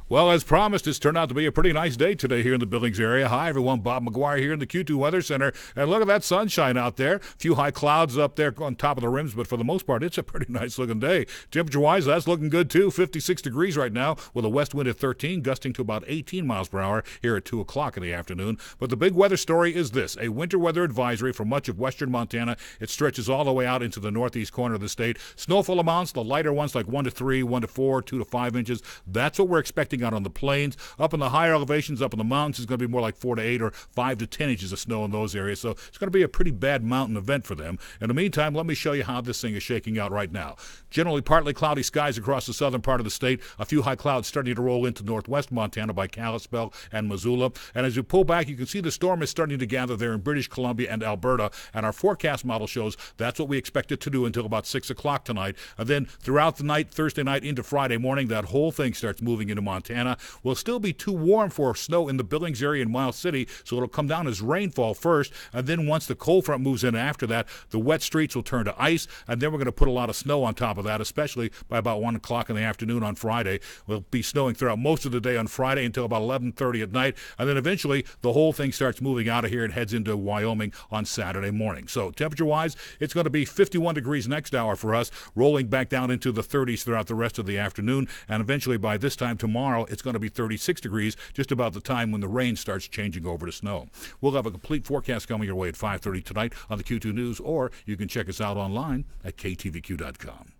Well, as promised, it's turned out to be a pretty nice day today here in the Billings area. Hi, everyone. Bob McGuire here in the Q2 Weather Center. And look at that sunshine out there. A few high clouds up there on top of the rims, but for the most part, it's a pretty nice-looking day. Temperature-wise, that's looking good, too. 56 degrees right now with a west wind at 13, gusting to about 18 miles per hour here at 2 o'clock in the afternoon. But the big weather story is this. A winter weather advisory for much of western Montana. It stretches all the way out into the northeast corner of the state. Snowfall amounts, the lighter ones like 1 to 3, 1 to 4, 2 to 5 inches. That's what we're expecting out on the plains. Up in the higher elevations, up in the mountains, it's going to be more like 4 to 8 or 5 to 10 inches of snow in those areas. So it's going to be a pretty bad mountain event for them. In the meantime, let me show you how this thing is shaking out right now. Generally partly cloudy skies across the southern part of the state. A few high clouds starting to roll into northwest Montana by Kalispell and Missoula. And as you pull back, you can see the storm is starting to gather there in British Columbia and Alberta. And our forecast model shows that's what we expect it to do until about 6 o'clock tonight. And then throughout the night, Thursday night into Friday morning, that whole thing starts moving into Montana. We'll still be too warm for snow in the Billings area in Miles City, so it'll come down as rainfall first, and then once the cold front moves in after that, the wet streets will turn to ice, and then we're going to put a lot of snow on top of that, especially by about 1 o'clock in the afternoon on Friday. We'll be snowing throughout most of the day on Friday until about 11:30 at night, and then eventually the whole thing starts moving out of here and heads into Wyoming on Saturday morning. So temperature-wise, it's going to be 51 degrees next hour for us, rolling back down into the 30s throughout the rest of the afternoon, and eventually by this time tomorrow, it's going to be 36 degrees, just about the time when the rain starts changing over to snow. We'll have a complete forecast coming your way at 5:30 tonight on the Q2 News, or you can check us out online at ktvq.com.